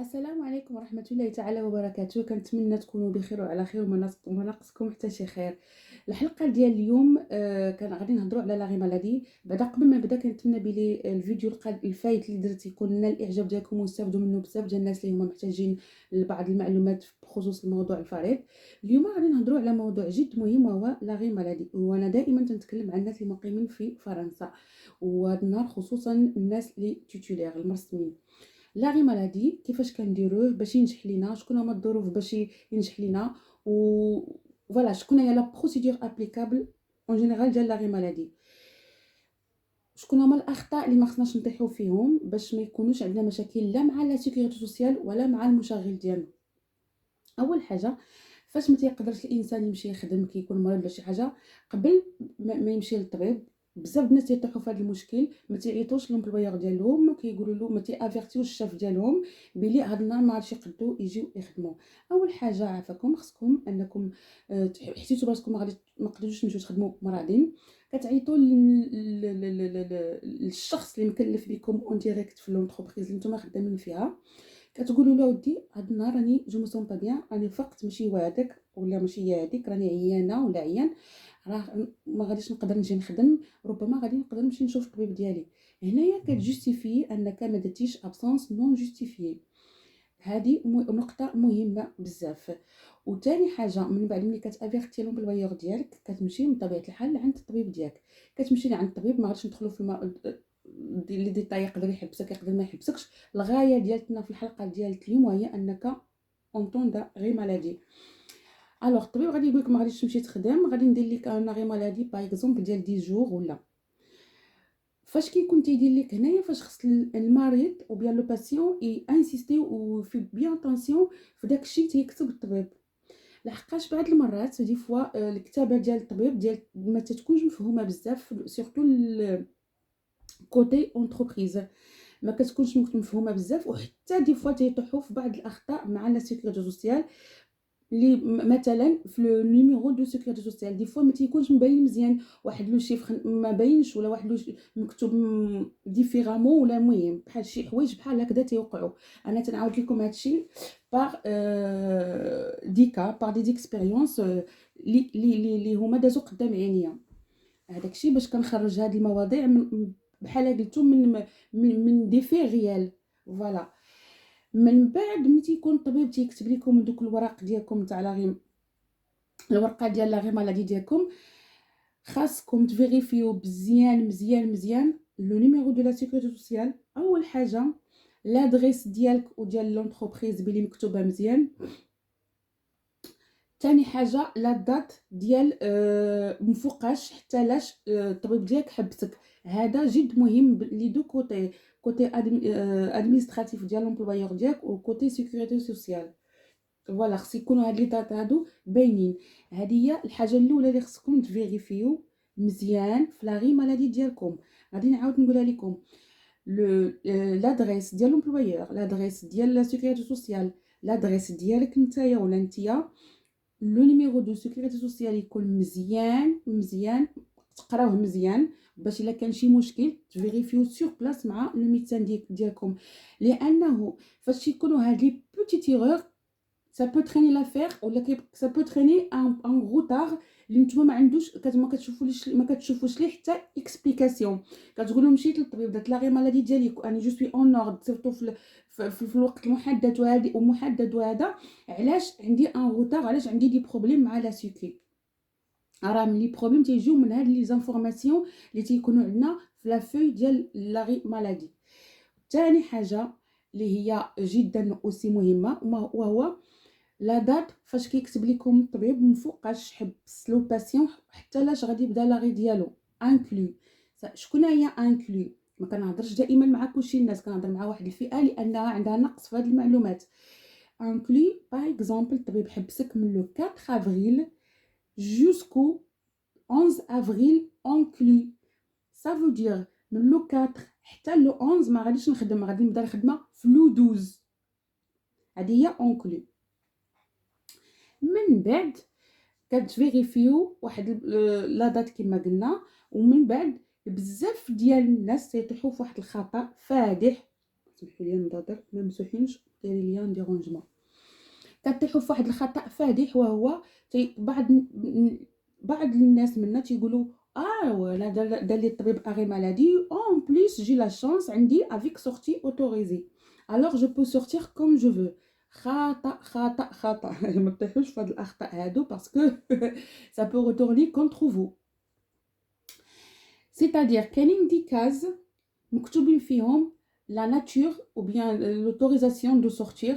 السلام عليكم ورحمة الله تعالى وبركاته. كنتمنى تكونوا بخير وعلى خير وما ناقصكم حتى شي خير. الحلقة ديال اليوم كان غادي نهضروا على لا غي مالادي. بعدا قبل ما نبدا كنتمنى بلي الفيديو الفايت اللي درت يكون نال الاعجاب ديالكم ونستافدوا منه بزاف ديال الناس اللي هما محتاجين لبعض المعلومات بخصوص الموضوع الفريد. اليوم غادي نهضروا على موضوع جد مهم وهو لا غي مالادي. وانا دائما تنتكلم عن الناس اللي مقيمين في فرنسا، وهذا النهار خصوصا الناس اللي تيتولير المرسمين. لاغي مالادي كيفاش كنديروه باش ينجح لينا، شكون هما الظروف باش ينجح لينا، و فوالا شكون هي لا بروسيدور ابليكابل اون جينيرال ديال لاغي مالادي. شكون هما الاخطاء اللي ما خصناش نطيحوا فيهم باش ما يكونوش عندنا مشاكل لا مع لا سيكوريتي سوسيال ولا مع المشغل ديالنا. اول حاجه، فاش ما تيقدرش الانسان يمشي يخدم كيكون مريض ولا شي حاجه، قبل ما يمشي للطبيب، بزاف الناس تيطيحوا في هذا المشكل، ما تيعيطوش للمبلويور ديالهم، كيقولوا له ما تيافيرتيوش الشاف ديالهم بلي هاد النهار ما عادش يقدروا يجيو يخدموا. اول حاجه عافاكم خصكم انكم حسيتوا براسكم ما قدرتوش تمشيو تخدموا مرضين، كتعيطوا للشخص اللي مكلف بكم اون ديريكت في لونتربريز اللي نتوما خدامين فيها. كتقولوا له ودي هاد النهار راني جو مو سون با بيان، راني فقت ماشي وعدك ولا ماشي هي هذيك، راني عيانه ولا عيان، راه ما غاديش نقدر نجي نخدم، ربما غادي نقدر نمشي نشوف الطبيب ديالي. هنايا كتجوستيفي انك ما درتيش ابسونس نون جوستيفيي. هذه نقطه مهمه بزاف. وثاني حاجه، من بعد ملي كتافيرتي لومبلويور ديالك كتمشي من طبيعه الحال عند الطبيب ديالك. كتمشي عند الطبيب، ما غاديش ندخلوا في لي ديتاي، يقدر يحبسك يقدر ما يحبسكش. الغايه ديالتنا في الحلقه ديال اليوم وهي انك اونطون دا غي مالادي. الوغ الطبيب غادي يقول لك ما غاديش تمشي تخدم، غادي ندير لك انا غي مالادي باغ اكزومبل ديال 10 جور ولا. فاش كيكون تيدير لك هنايا، فاش خص المريض او بيان لو باسيون اي انسيستي وفي بيان طونسيون في داك الشيء تيكتب الطبيب. لحقاش بعض المرات دي فوا الكتابه ديال الطبيب ديال ما تتكونش مفهومه بزاف، سورتو كوتي اونتربريز ما كتكونش مفهومه بزاف، وحتى دي فوا تيطيحوا في بعض الاخطاء مع لا سيكوريتي سوسيال. اللي مثلا في لو نيميرو دو سيكوريتي سوسيال دي فوا ما تيكونش مبين مزيان، واحد لو شيفر ما باينش، ولا واحد لو مكتوب ديفيرامون، ولا المهم بحال شي حوايج بحال هكذا تيوقعوا. انا تنعاود لكم هذا الشيء باغ دي كا باغ دي زيكسبيريونس اللي هما دازو قدام عينيا. هذاك الشيء باش كنخرج هذه المواضيع بحال قلتو من دي في ريال. فوالا. من بعد ملي تيكون الطبيب تيكتب لكم دوك الوراق ديالكم تاع الورقه ديال لا غي مالادي ديالكم، خاصكم تفيريفيو مزيان مزيان مزيان لو نيميرو دو لا سيكوريتي سوسيال. اول حاجه لادريس ديالك وديال لونتربريز بلي مكتوبه مزيان. تاني حاجه لا دات ديال مفوقاش حتى لاش الطبيب ديالك حبسك. هذا جد مهم لي دو كوتي، كوتي ادمينستراتيف ديال لومبلويور ديالك وكوتي سيكوريتي سوسيال. فوالا خص يكونوا هاد لي دات هادو باينين. هذه هي الحاجه الاولى اللي خصكم تفيريفيو مزيان في لا غي مالادي ديالكم. غادي نعاود نقولها لكم. لو لادريس ديال لومبلويور، لادريس ديال لا سيكوريتي سوسيال، لادريس ديالك نتايا ولا نتيا، لو نيميرو دو سيكوريتي سوسيال يكون مزيان مزيان، تقراوه مزيان باش الا كان شي مشكل تفيريفيو سور بلاص مع لو ميدسان ديالكم. لانه فاش يكونوا هاد لي بوتيت ايرور ça peut traîner l'affaire ولا ça peut traîner un retard اللي نتوما ما عندوش ما كتشوفوش ليه حتى اكسبليكاسيون. كتقولوا مشيت للطبيب درت لا غي مالادي ديالي انا جو سوي اون نورد سيرتو في الوقت المحدد وهذه ومحدد وهذا، علاش عندي ان روتار، علاش عندي دي بروبليم مع لا سيكي. راه من لي بروبليم تيجيو من هاد لي زانفورماسيون اللي تيكونوا عندنا في لا فوي ديال لا غي مالادي. ثاني حاجه اللي هي جدا اوسي مهمه وهو لا دات فاش كيكتب لكم الطبيب من فوقاش حبس لو باسيون حتى لاش غادي يبدا لاغي ديالو انكلو. شكون هي انكلو؟ ما كنهضرش دائما مع كلشي الناس، كنهضر مع واحد الفئه لانها عندها نقص في هذه المعلومات. انكلو باغ اكزومبل الطبيب حبسك من لو 4 افريل جوسكو 11 افريل انكلو. سافو دير من لو 4 حتى لو 11 ما غاديش نخدم، غادي نبدا الخدمه في لو 12. هذه هي انكلو. من بعد كتفيريفيو واحد لا دات كما قلنا. ومن بعد بزاف ديال الناس تيطيحوا في واحد الخطا فادح، سمحوا لي نضادر ما مسوحينش، ديري ليا ديرونجمون. كطيحوا في واحد الخطأ فادح، وهو بعض الناس منا تيقولوا ولا دار لي الطبيب اري مالادي اون بليس جي لا شانس عندي افيك سورتي اوتوريزي alors je peux sortir comme je veux. خطأ خطأ خطأ. ما تطيحوش في هاد الاخطاء هادو باسكو ça peut retourner contre vous. c'est-à-dire كاينين دي كاز مكتوبين فيهم la nature ou bien l'autorisation de sortir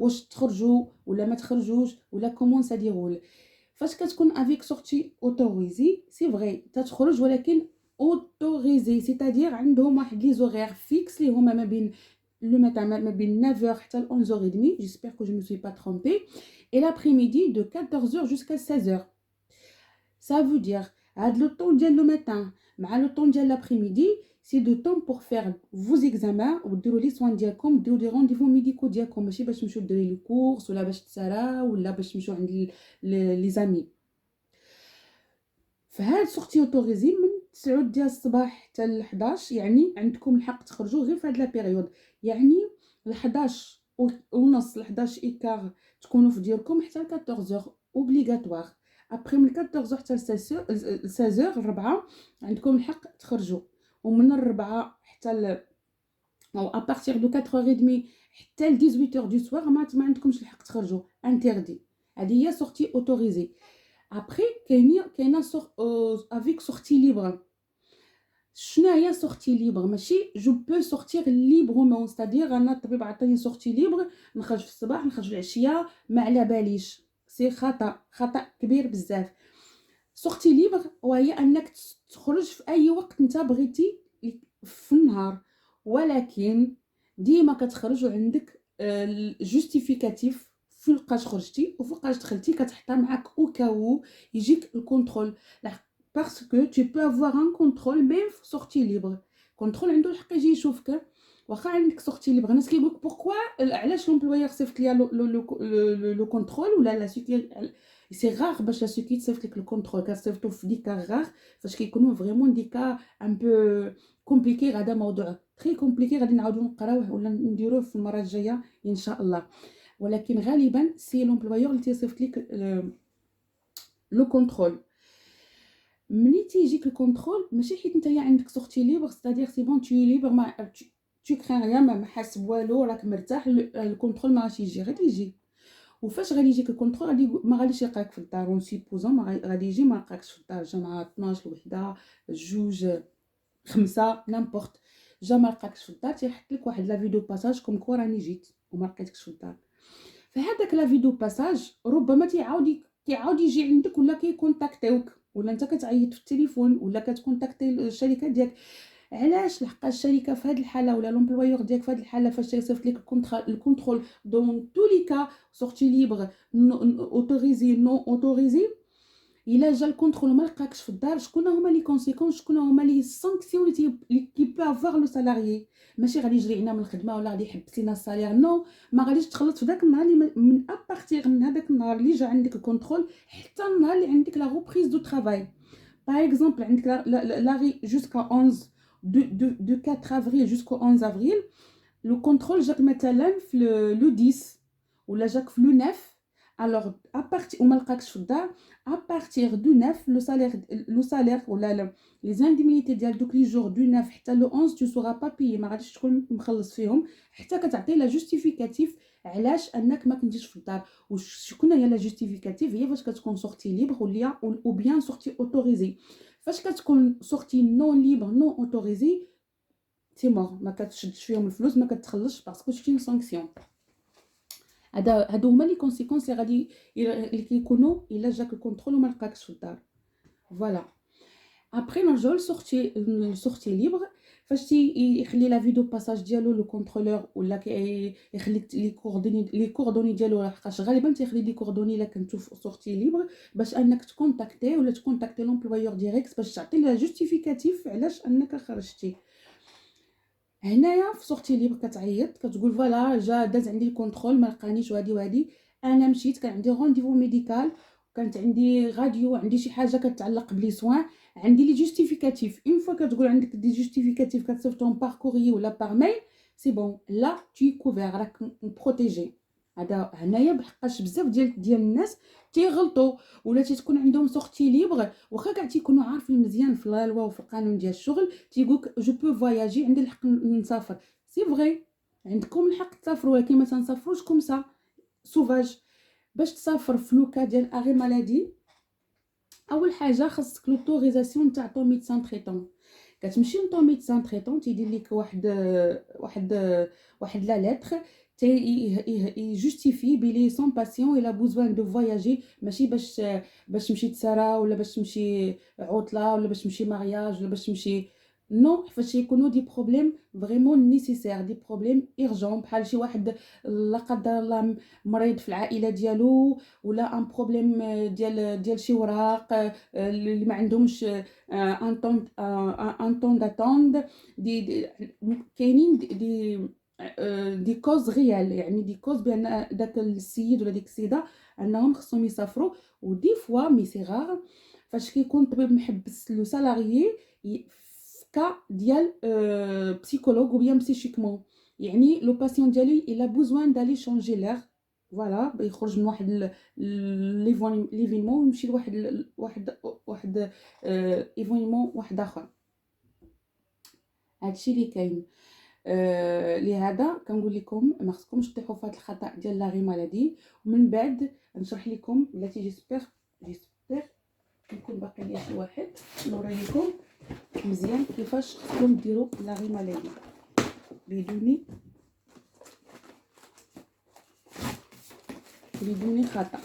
واش تخرجوا ولا ما تخرجوش ولا كومون سا ديرول. فاش كتكون افيك سورتي اوتوريزي سي فري تتخرج ولكن اوتوريزي سيتادير عندهم واحد لي زوغير فيكس اللي هما ما بين لو ماتان ما بين 9h حتى ل 11h30. جيسبر كو جو مي سوي با ترومبي. اي لابريميدي دو 14h جوسكا 16h. ça veut dire هاد لو طون ديال لو ماتان مع لو طون ديال لابريميدي سي دو طون بور فير فوز اكزامان وديروا لي سوان ديالكم، ديروا دي رونديفو ميديكو ديالكم، ماشي باش تمشيو ديروا لي كورس ولا باش تساراو ولا باش تمشيو عند لي زامي. فهاد سورتي اوتوريزي من 9 ديال الصباح حتى ل 11 يعني عندكم الحق تخرجوا غير في هاد لا بيريود. يعني ل 11 ونص ل 11 ايكار تكونوا في ديالكم حتى ل 14h اوبليغاتوار. ابري من 14h حتى ل 16h الربعه عندكم الحق تخرجوا، ومن الربعه حتى ل او ابارتير دو 4h30 حتى ل 18h دو سوار ما عندكمش الحق تخرجوا، انتردي. هذه هي سورتي اوتوريزي. ابري كاينه افيك سورتي ليبر. شنو هي سورتي ليبر؟ ماشي جو بو سورتير ليبرمون، ستادير انا الطبيب عطاني سورتي ليبر نخرج في الصباح نخرج في العشيه ما على باليش. سي خطا كبير بزاف. سورتي ليبر وهي انك تخرج في اي وقت انت بغيتي في النهار، ولكن ديما كتخرج وعندك جوستيفيكاتيف فوقاش خرجتي وفوقاش دخلتي، كتحطها معاك او كاو يجيك الكونترول. باسكو tu peux avoir un contrôle même في سورتي ليبر. كونترول عنده الحق يجي يشوفك واخا عندك سورتي ليبر. الناس كيقولك بوركوا علاش لومبلويور صيفط ليا لو كونترول ولا لا سيكي. سي غار باش لا سيكي تصيفط لك الكونترول، كتصيفطو في ديكا غار فاش كيكونوا فريمون ديكا ان بو كومبليكي. هذا موضوع تري كومبليكي غادي نعاودو نقراوه ولا نديروه في المره الجايه ان شاء الله. ولكن غالبا سي لومبلويور اللي تيصيفط لك لو كونترول. ملي تيجيك الكونترول ماشي حيت نتايا عندك سورتي ليبر ستادير سي بون تي ليبر ما tu crains rien ما حاسب والو راك مرتاح. الكونترول ما غاديش يجي، غادي يجي. وفاش غادي يجيك الكونترول غادي ما غاديش يلقاك في الدار. اون سيبوزون ما غادي يجي ما لقاكش في الدار، جا مع 12 وحده جوج 5 نامبورط، جا ما لقاكش في الدار تيحط لك واحد لا فيديو باساج كوم كوا راني جيت وما لقيتكش في الدار. فهذاك لا فيديو باساج ربما كيعاود يجي عندك ولا كيكونتاكتيوك ولا انت كتعيط في التليفون ولا كتكونتاكتي الشركه ديالك. علاش؟ لحق الشركه في هذه الحاله ولا لومبلويور ديالك في هذه الحاله فاش تيصيفط لك الكونترول دون تو لي كا سورتي ليبر اوتوريزي نو اوتوريزي، الا جا الكونترول ما لقاكش في الدار شكون هما لي كونسيكونس، شكون هما لي سانكسيون اللي كي بو افوار لو سالاريي. ماشي غادي يجري عنا من الخدمه ولا غادي يحبس لينا السالير، نو ما غاديش تخلص في داك النهار اللي من ابارتير من هذاك النهار اللي جا عندك الكونترول حتى النهار اللي عندك لا روبريز دو ترافاي. باغ اكزومبل عندك لاغي جوسكا 11 de 4 avril jusqu'au 11 avril. Le contrôle جاك مثلا في لو 10 ولا جاك في لو 9. alors à partir وما لقاكش في الدار à partir du 9 le salaire ولا les indemnités ديال دوك لي جور دو 9 حتى لو 11 tu seras pas payé. ما غاديش تكون مخلص فيهم حتى كتعطي لا جوستيفيكاتيف علاش انك ما كنتيش في الدار. وشكون هي لا جوستيفيكاتيف؟ هي فاش كتكون سورتي ليبر ou bien سورتي اوتوريزي. فاش كتكون سورتي نون ليبر نون اوتوريزي سي مور، ما كتشدش فيهم الفلوس ما كتخلصش باسكو سيتي اون سانكسيون. هادو هما لي كونسيكونس اللي غادي اللي كيكونوا الا جاك الكونترول وما لقاكش في الدار. فوالا ابري نرجعو لسورتي ليبر. فاش يخلي لا فيديو باساج ديالو لو كونترولور ولا يخلي لي كوردوني ديالو، لحقاش غالبا تيخلي لي كوردوني الا كنتو في سورتي ليبر باش انك تكونتاكتي ولا تكونتاكتي لومبلويور ديريكت باش تعطي لا جوستيفيكاتيف علاش انك خرجتي. هنايا في سورتي ليبر كتعيط كتقول فوالا جا داز عندي الكونترول ما لقانيش وهادي انا مشيت كان عندي رونديفو ميديكال كانت عندي غاديو، عندي شي حاجه كتعلق بلي سوان، عندي لي جوستيفيكاتيف. اون فوا كتقول عندك دي جوستيفيكاتيف كتصيفطهم باغ كوريي ولا باغ ميل، سي بون لا تي كوفير، راك بروتيجي. هذا هنايا بحقاش بزاف ديال الناس تيغلطوا ولا تكون عندهم سورتي ليبر، واخا كاع تيكونوا عارفين مزيان في لا لوا وفي القانون ديال الشغل، تيقولك جو بو فواياجي، عندي الحق نسافر. سي فغي، عندكم الحق تسافروا، ولكن ما تنسافروش كوم سا سوفاج. باش تسافر في لوكا ديال اغي مالادي، اول حاجه خاصك لوتوريزاسيون تاع طون ميدسان تريتون. كتمشي لطون ميدسان تريتون تيدير لك واحد واحد لا لتر تي جوستيفي بلي سون باسيون الى بوزوان دو فواياجي، ماشي باش تمشي تسرا ولا باش تمشي عطله ولا باش تمشي مارياج ولا باش تمشي نو. فاش يكونوا دي بروبليم فريمون نيسيسير، دي بروبليم ايرجون، بحال شي واحد لا قدر الله مريض في العائله ديالو، ولا ان بروبليم ديال شي وراق اللي ما عندهمش ان طون داتوند. كاينين دي كوز ريال، يعني دي كوز بان داك السيد ولا ديك السيده انهم خصهم يسافروا. ودي فوا مي سي غار فاش كيكون طبيب محبس لو سالاريي كا ديال بسيكولوج ou bien psychiquement، يعني لو باسيون ديالي الا بوزوان دالي شونجي لير، فوالا يخرج من واحد ليفينمون ويمشي لواحد واحد ايفينمون واحد اخر. هادشي اللي كاين. لهذا كنقول لكم ما خصكمش تطيحوا في هذا الخطا ديال لاغي مالادي. ومن بعد نشرح لكم بلاتي جيسبر يكون باقي ليا شي واحد نوري لكم مزيان كيفاش خصكم ديروا لاغي مالادي بدون خطا.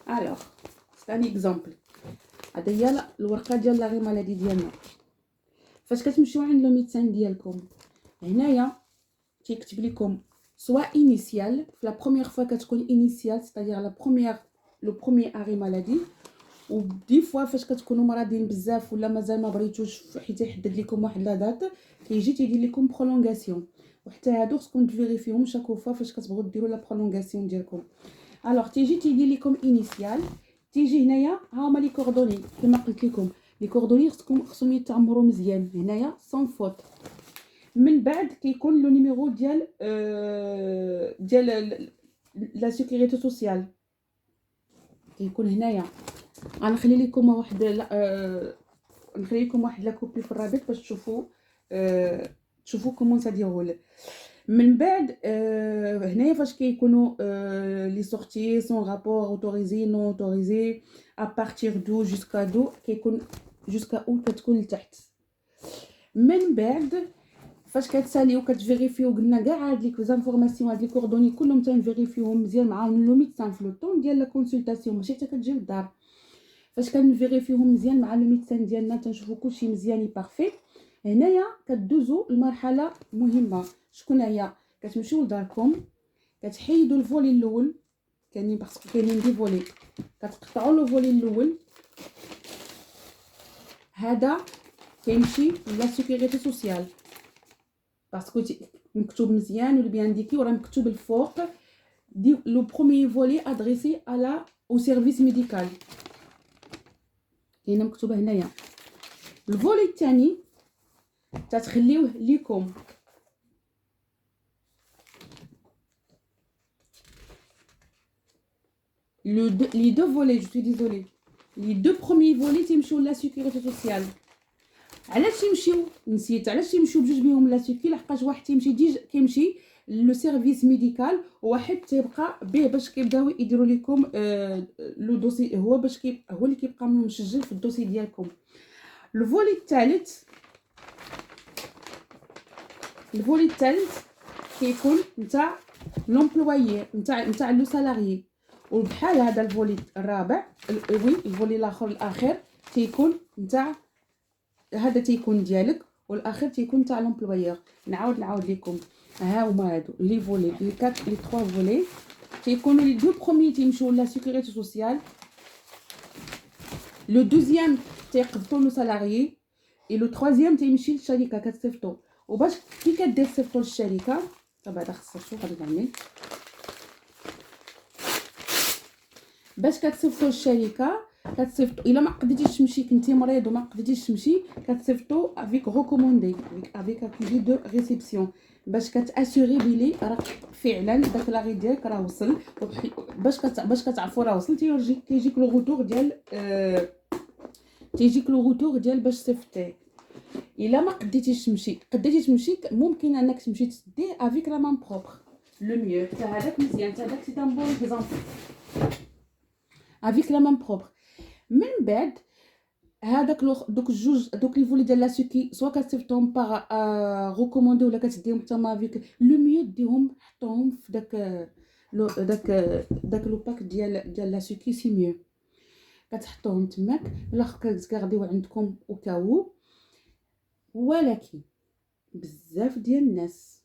الوغ ثاني اكزامبل، هذا هي الورقه ديال لاغي مالادي ديالنا. فاش كتمشيو عند لو ميدسان ديالكم هنايا تيكتب لكم سوا انيسيال، في لا بروميير فوا كتكون انيسيال ستادير لا بروميير لو بروميير اري مالادي. ودي فوا فاش كتكونوا مرضين بزاف ولا مازال ما بريتوش حيت يحدد لكم واحد لا دات، كيجي تيدير لكم برولونغاسيون، وحتى هادو خصكم تفيريفيوهم شاك فوا فاش كتبغوا ديروا لا برولونغاسيون ديالكم. الوغ تيجي تيدير لكم انيسيال، تيجي هنايا ها هما لي كوردوني كما قلت لكم، لي كوردوني خصهم يتعمروا مزيان هنايا سون فوت. من بعد كيكون لو نيميرو ديال لا سيكوريتي سوسيال كيكون هنايا. غنخلي لكم واحد نخلي لكم واحد لا كوبي في الرابط باش تشوفوا كومون تديروا. من بعد هنايا فاش كيكونوا لي سورتي سون رابور اوتوريزي نون اوتوريزي ا بارتير دو جوسكا دو، كيكون جوسكا او كتكون لتحت. من بعد فاش كتساليو كتفيريفيو، قلنا كاع هاد ليك زانفورماسيون هاد لي كوردوني كلهم تنفيريفيوهم مزيان مع لو ميدسان في لو طون ديال لا كونسلطاسيون، ماشي حتى كتجي للدار. فاش كنفيريفيوهم مزيان مع لو ميدسان ديالنا تنشوفوا كلشي مزيان بارفي. هنايا كدوزو المرحله مهمه، شكون هي؟ كتمشيو لداركم كتحيدوا الفولي الاول، كاينين باسكو كاينين دي فولي، كتقطعوا لو فولي الاول، هذا كيمشي لا سيكوريتي سوسيال باسكو مكتوب مزيان ولا بيان ديكي وراه مكتوب الفوق دي لو بروميير فولي ادريسي على او سيرفيس ميديكال، كاينه مكتوبه هنايا. الفولي الثاني تتخليوه ليكم، لي دو فولي جو سوي ديزولي، لي دو بروميير فولي تيمشيو لا سيكوريتي سوسيال. علاش تيمشيو؟ نسيت علاش تيمشيو بجوج بيهم لا سيكي، لحقاش واحد تيمشي كيمشي لو سيرفيس ميديكال، وواحد تيبقى به باش كيبداو يديروا لكم لو دوسي، هو باش هو اللي كيبقى مسجل في الدوسي ديالكم. الفولي الثالث كيكون نتاع لومبلويي نتاع لو سالاريي، وبحال هذا الفولي الرابع وي الفولي الاخر تيكون نتاع هذا تيكون ديالك، والاخر تيكون تاع لومبلويور. نعاود لكم، ها هما هادو لي فولي لي 4 لي 3 فولي تيكونوا لي دو بروميي تيمشيو لا سيكوريتي سوسيال، لو دوزيام تيقبطوا لو سالاريي، اي لو تروازيام تيمشي للشركه كتصيفطو. وباش كي كدير صيفطو للشركه بعدا خصها شوف غادي نعمل باش كتصيفطوا الشركه، كتصيفطوا الا ما قدرتيش تمشي كنتي مريض وما قدرتيش تمشي، كتصيفطوا افيك ريكوموندي افيك اكوزي دو ريسبسيون، باش كتاسوري بلي راه فعلا داك لاغي ديالك راه وصل. باش كتعرفوا راه وصل، تيجيك لو روتور ديال باش صيفطيه. الا ما قديتيش تمشي، ممكن انك تمشي تديه افيك لا مان بروبر لو ميو. حتى هذاك مزيان، حتى هذاك سي ان بون اكزامبل افيك لا مان بروبر. من بعد هذاك دوك الجوج دوك لي فولي ديال لا سوكي، سوا كتصيفطهم باغ ريكوموندي ولا كتديهم حتى ما افيك لو ميو، ديهم حطهم في داك لو باك ديال لا سوكي، سي ميو. كتحطوهم تماك الاخر كتغاديو عندكم وكاو. ولكن بزاف ديال الناس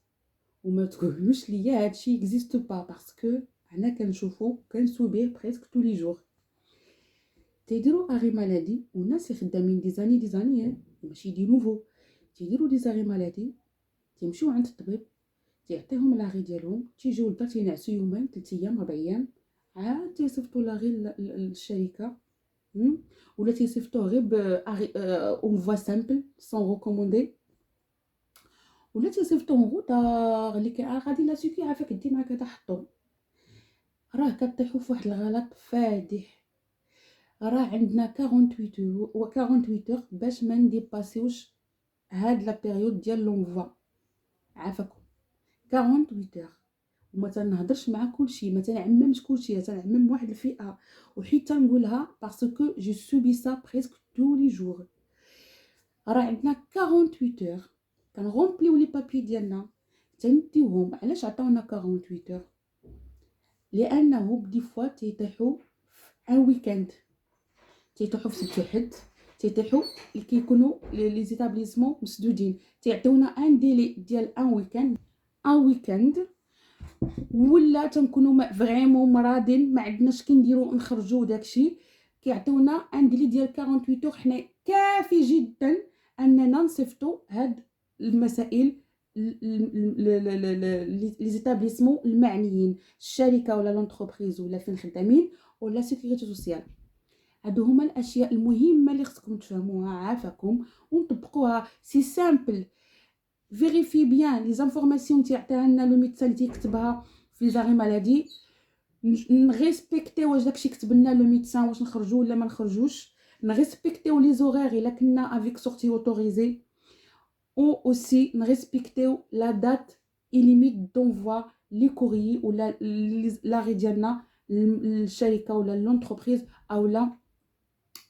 وما تقولوش ليا هادشي اكزيست با، باسكو انا كنشوفو كنسوبيه بريسك تو لي جور. تيديروا اغي مالادي والناس خدامين دي زاني ماشي دي نوفو، تيديروا دي زاغي مالادي، تيمشيو عند الطبيب تيعطيهم لاغي ديالهم، تيجيو للدار تينعسوا يومين 3 ايام 4 ايام، عاد تيصيفطوا لاغي للشركه، ولا تيصيفطوه غير اون فوا سامبل سون ريكوموندي، ولا تيصيفطوه غودار اللي غادي لا سوكي عافاك دي معاك هذا حطو. راه كطيحوا في واحد الغلط فادح. راه عندنا 48 اور باش ما نديباسيوش هاد لا بيريود ديال لونفوا، عافاكم 48 اور. وما تنهضرش مع كلشي، ما تنعممش كلشي، تنعمم واحد الفئه. وحيت تنقولها باسكو جو سوبي سا بريسك تو لي جور. راه عندنا 48 اور كنغومبليو لي بابي ديالنا تنديوهم. علاش عطاونا 48 اور؟ لانه بدي فوا تيطيحوا ان ويكاند، تيطيحوا في سبت وحد، تيطيحوا اللي كيكونوا لي زيتابليسمون مسدودين، تيعطيونا ان ديلي ديال ان ويكاند. ولا تنكونوا فريمون مرادين ما عندناش كنديروا نخرجوا داكشي، كيعطيونا ان ديلي ديال 48 اور. حنا كافي جدا اننا نصيفطوا هاد المسائل لي زيتابليسمون المعنيين، الشركه ولا لونتربريز ولا فين خدامين ولا سيكوريتي سوسيال. هادو هما الاشياء المهمه اللي خصكم تفهموها عافاكم ونطبقوها. سي سامبل، فيريفي بيان لي زانفورماسيون تيعطيها لنا لو ميدسان اللي تيكتبها في زاري مالادي، نريسبكتيو واش داكشي كتب لنا لو ميدسان واش نخرجوا ولا ما نخرجوش، نريسبكتيو لي زورير الا كنا افيك سورتي اوتوريزي، او اوسي نريسبكتيو لا دات اي ليميت دونفوا لي كوريي ولا لاغي ديالنا للشركه ولا لونتربريز او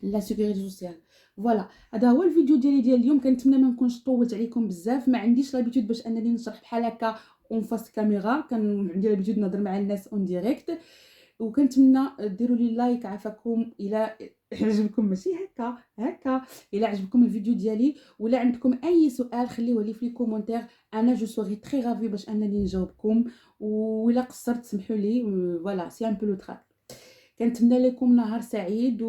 لا سيكوريتي سوسيال. فوالا هذا هو الفيديو ديال اليوم. كنتمنى ما نكونش طولت عليكم بزاف، ما عنديش لابيتود باش انني نشرح بحال هكا اون فاس كاميرا، كان عندي لابيتود نهضر مع الناس اون ديريكت. وكنتمنى ديروا لي لايك عافاكم الى عجبكم، ماشي هكا الى عجبكم الفيديو ديالي، ولا عندكم اي سؤال خليوه لي في لي كومونتير، انا جو سوري تري رافي باش انني نجاوبكم، ولا قصرت سمحوا لي. فوالا سي ان بو لو تراك. كنتمنى لكم نهار سعيد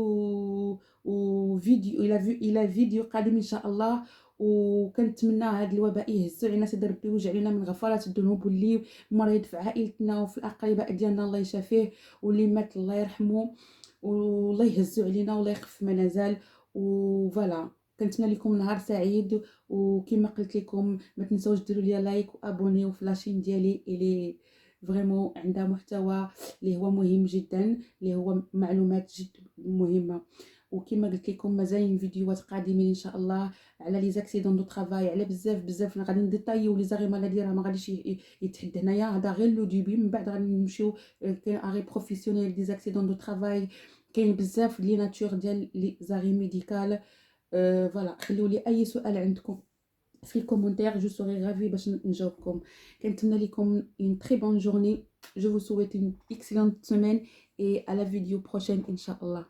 وفيديو الى فيديو قادم ان شاء الله. وكنتمنى هذا الوباء يهزو علينا سيدي ربي ويوجع لنا من غفرات الذنوب، واللي مريض في عائلتنا وفي الاقرباء ديالنا الله يشافيه، واللي مات الله يرحمه، والله يهزو علينا والله يخف ما نزال. وفوالا كنتمنى لكم نهار سعيد. وكما قلت لكم ما تنساوش ديروا لي لايك وابونيو في لاشين ديالي اللي فريمون عندها محتوى اللي هو مهم جدا، اللي هو معلومات جد مهمه. وكما قلت لكم مازال فيديوهات قادمين ان شاء الله على لي زاكسيدون دو طرافاي، على بزاف غادي نديتايو لي زاري مالادي، راه ما غاديش يتحد هنايا، هذا غير لو ديبي. من بعد غادي نمشيو كاين اغي بروفيسيونيل دي زاكسيدون دو طرافاي، كاين بزاف لي ناتور ديال لي زاري ميديكال. فوالا خليو لي اي سؤال عندكم في الكومنتير، جو سوري رافي باش نجاوبكم. كنتمنى لكم une très bonne journée. Je vous souhaite une excellente semaine et à la vidéo prochaine, Inch'Allah.